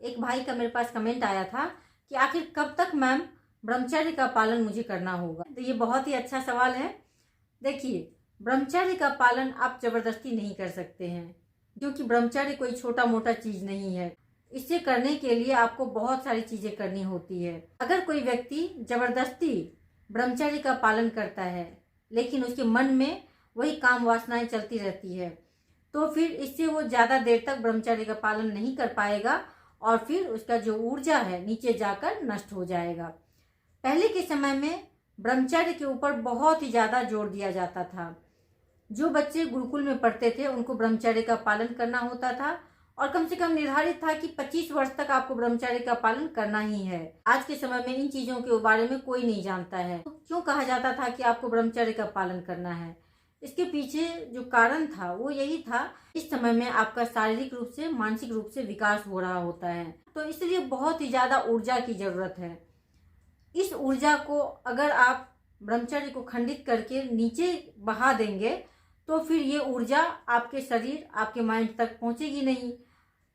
एक भाई का मेरे पास कमेंट आया था कि आखिर कब तक मैम ब्रह्मचर्य का पालन मुझे करना होगा। तो ये बहुत ही अच्छा सवाल है। देखिए, ब्रह्मचर्य का पालन आप जबरदस्ती नहीं कर सकते हैं, क्योंकि ब्रह्मचर्य कोई छोटा मोटा चीज नहीं है। इसे करने के लिए आपको बहुत सारी चीजें करनी होती है। अगर कोई व्यक्ति जबरदस्ती ब्रह्मचर्य का पालन करता है लेकिन उसके मन में वही काम वासनाएं चलती रहती है, तो फिर इससे वो ज्यादा देर तक ब्रह्मचर्य का पालन नहीं कर पाएगा और फिर उसका जो ऊर्जा है नीचे जाकर नष्ट हो जाएगा। पहले के समय में ब्रह्मचर्य के ऊपर बहुत ही ज्यादा जोर दिया जाता था। जो बच्चे गुरुकुल में पढ़ते थे उनको ब्रह्मचर्य का पालन करना होता था और कम से कम निर्धारित था कि 25 वर्ष तक आपको ब्रह्मचर्य का पालन करना ही है। आज के समय में इन चीजों के बारे में कोई नहीं जानता है। तो क्यों कहा जाता था कि आपको ब्रह्मचर्य का पालन करना है? इसके पीछे जो कारण था वो यही था, इस समय में आपका शारीरिक रूप से मानसिक रूप से विकास हो रहा होता है, तो इसलिए बहुत ही ज्यादा ऊर्जा की जरूरत है। इस ऊर्जा को अगर आप ब्रह्मचर्य को खंडित करके नीचे बहा देंगे तो फिर ये ऊर्जा आपके शरीर आपके माइंड तक पहुंचेगी नहीं,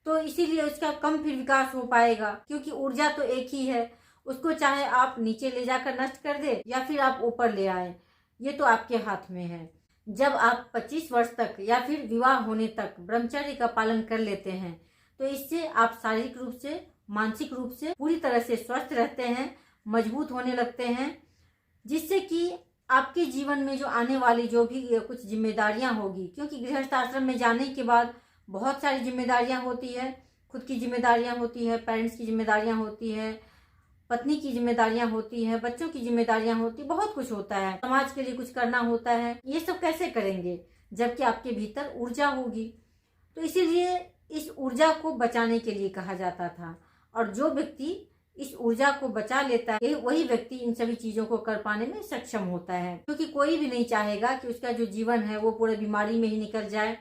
तो इसीलिए उसका कम फिर विकास हो पाएगा। क्योंकि ऊर्जा तो एक ही है, उसको चाहे आप नीचे ले जाकर नष्ट कर दे या फिर आप ऊपर ले आए, ये तो आपके हाथ में है। जब आप 25 वर्ष तक या फिर विवाह होने तक ब्रह्मचर्य का पालन कर लेते हैं तो इससे आप शारीरिक रूप से मानसिक रूप से पूरी तरह से स्वस्थ रहते हैं, मजबूत होने लगते हैं, जिससे कि आपके जीवन में जो आने वाली जो भी कुछ जिम्मेदारियां होगी, क्योंकि गृहस्थ आश्रम में जाने के बाद बहुत सारी जिम्मेदारियां होती है। खुद की जिम्मेदारियां होती है, पेरेंट्स की जिम्मेदारियां होती है, पत्नी की जिम्मेदारियां होती है, बच्चों की जिम्मेदारियां होती, बहुत कुछ होता है, समाज के लिए कुछ करना होता है। ये सब कैसे करेंगे जबकि आपके भीतर ऊर्जा होगी? तो इसीलिए इस ऊर्जा को बचाने के लिए कहा जाता था, और जो व्यक्ति इस ऊर्जा को बचा लेता है वही व्यक्ति इन सभी चीजों को कर पाने में सक्षम होता है। क्योंकि कोई भी नहीं चाहेगा कि उसका जो जीवन है वो पूरे बीमारी में ही निकल जाए,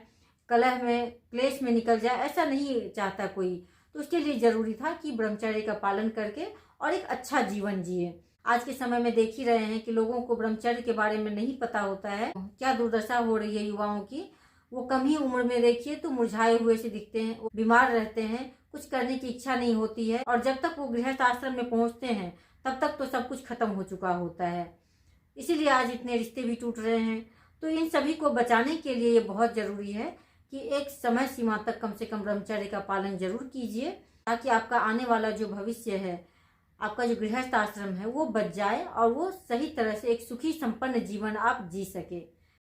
कलह में क्लेश में निकल जाए, ऐसा नहीं चाहता कोई। तो उसके लिए जरूरी था कि ब्रह्मचर्य का पालन करके और एक अच्छा जीवन जिए। आज के समय में देख ही रहे हैं कि लोगों को ब्रह्मचर्य के बारे में नहीं पता होता है। क्या दुर्दशा हो रही है युवाओं की। वो कम ही उम्र में देखिए तो मुरझाए हुए से दिखते हैं, बीमार रहते हैं, कुछ करने की इच्छा नहीं होती है, और जब तक वो गृहस्थ आश्रम में पहुंचते हैं तब तक तो सब कुछ खत्म हो चुका होता है। इसीलिए आज इतने रिश्ते भी टूट रहे हैं। तो इन सभी को बचाने के लिए ये बहुत जरूरी है कि एक समय सीमा तक कम से कम ब्रह्मचर्य का पालन जरूर कीजिए, ताकि आपका आने वाला जो भविष्य है, आपका जो गृहस्थ आश्रम है वो बच जाए और वो सही तरह से एक सुखी संपन्न जीवन आप जी सके।